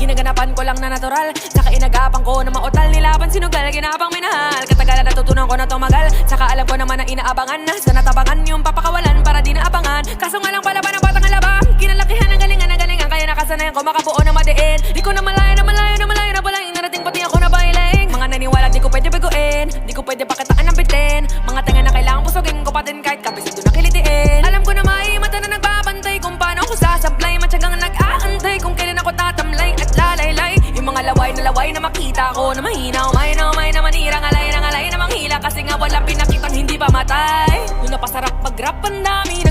Ginaganapan ko lang na natural, saka inagapan ko na mautal. Nilaban sinugal, ginapang minahal. Katagalan natutunan ko na tumagal, saka alam ko naman na inaabangan na sa natabangan yung papakawalan para di naabangan. Kaso nga lang pala ba ng batang alabang, kinalakihan ng galingan, kaya nakasanayan ko makabuo na madiin. Di ko na malayo na pala, narating pati ako na bailing. Mga naniwala di ko pwede baguin, di ko pwede pakitaan ng bitin. Mga tenga na kailangan pusugin ko pa din kahit kapisit doon nakilitiin. Alam ko na may mata na nagbabantay kung paano ako sasablay. Matyagang nag-aantay kung kailan ako tatamlay at lalaylay. Yung mga laway na makita ko na mahina. Umay na manira, ngalay na manghila. Kasi nga walang pinakitang hindi pa matay. Nung napasarap mag-rap, ang dami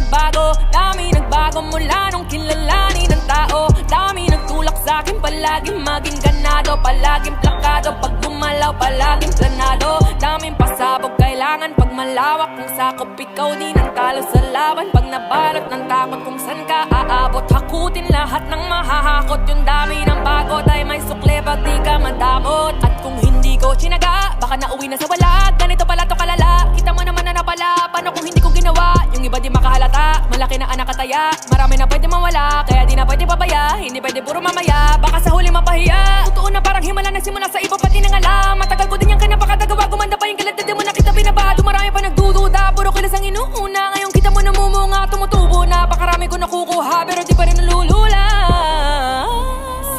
nagbago mula nung kilalanin ng tao. Dami nagtulak sa'kin, palaging maging ganado, palaging plakado, pag gumalaw palaging planado. Daming pasabog kailangan pag malawak ng sakop, ikaw din ang talo sa laban. Pag nabalot ng takot kung saan ka aabot, hakutin lahat ng mahahakot. Yung dami ng bago ay may sukle pag di ka madamot. At kung hindi ko sinaga, baka nauwi na sa wala. Ganito pala to kalala, kita mo naman na napala. Paano kung hindi ko ginawa? Yung iba di makahalata, malaki na anak kataya. Marami na pwede mawala, kaya di na pwede babaya. Hindi pwede puro mamaya, baka sa huli mapahiya. Totoo na parang himala na simula sa iba pati nang alam. Matagal ko din yung kinapakadagawa, gumanda pa yung kalat. Di mo na kita binabado, marami pa nagdududa. Puro kilos ang inuuna, ngayon kita mo namumunga. Tumutubo na, pakarami ko nakukuha, pero di pa rin nalulula.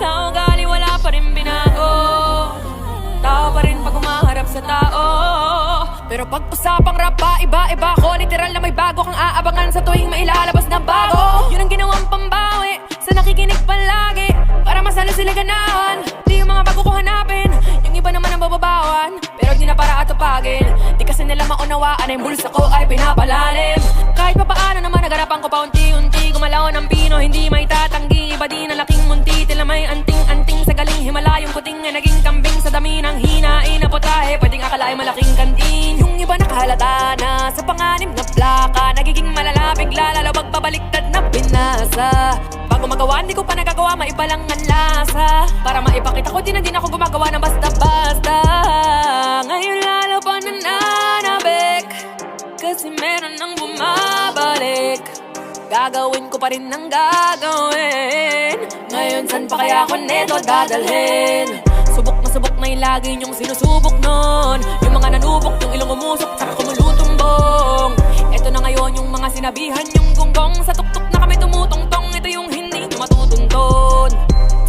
Sa ugali wala pa rin binago, tao pa rin pag umaharap sa tao. Pero pag usapang rap pa, iba-iba ko. Literal na may bago kang aabangan sa tuwing mailalabas na bago. Yun ang ginawang pambawi sa nakikinig palagi, para masalo sila ganahan. Di yung mga bago ko hanapin, yung iba naman ang bababawan, pero di na para atupagin. Di kasi nila maunawaan na yung bulsa ko ay pinapalalim. Kahit pa paano naman nagarapan ko pa unti-unti. Gumalaw ng pino, hindi may tatanggi. Iba di na laking munti, tila may anting-anting. Sa galing Himalayong kuting ay naging kambing. Sa dami ng hinain na putahe, pwedeng akalain malaking kantin. Yung iba nakahalata na sa panganib na plaka, nagiging malala, bigla lalo magbabaliktad na binasa. Bago magawa, hindi ko pa nagagawa, maiba lang ang lasa. Para maipakita ko, din ako gumagawa ng basta-basta. Ngayon lalo pa nananabik, kasi meron nang bumabalik. Gagawin ko pa rin ang gagawin. Ngayon san pa kaya ako neto dadalhin? Subok na yung lagi niyong sinusubok nun. Yung mga nanubok, yung ilong umusok, saka kumulutumbong. Eto na ngayon yung mga sinabihan yung gonggong. Sa tuktok na kami tumutungtong, ito yung hindi nyo matutunton.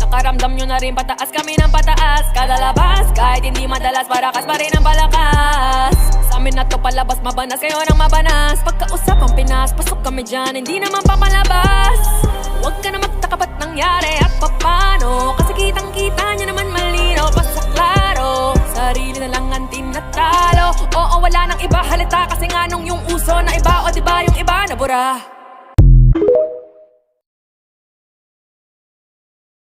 Nakaramdam nyo na rin pataas kami ng pataas. Kada labas, kahit hindi madalas, parakas pa rin ang balakas. Sa amin na to palabas, mabanas kayo ng mabanas. Pagkausap ang Pinas, pasok kami dyan, hindi naman papalabas. Huwag ka na magtaka ba't nangyari at papano, kasi kitang-kita nyo naman malinaw pa sa klaro. Sarili na lang ang tinatalo, oo wala nang iba halata. Kasi nga nung yung uso na iba, o diba yung iba nabura.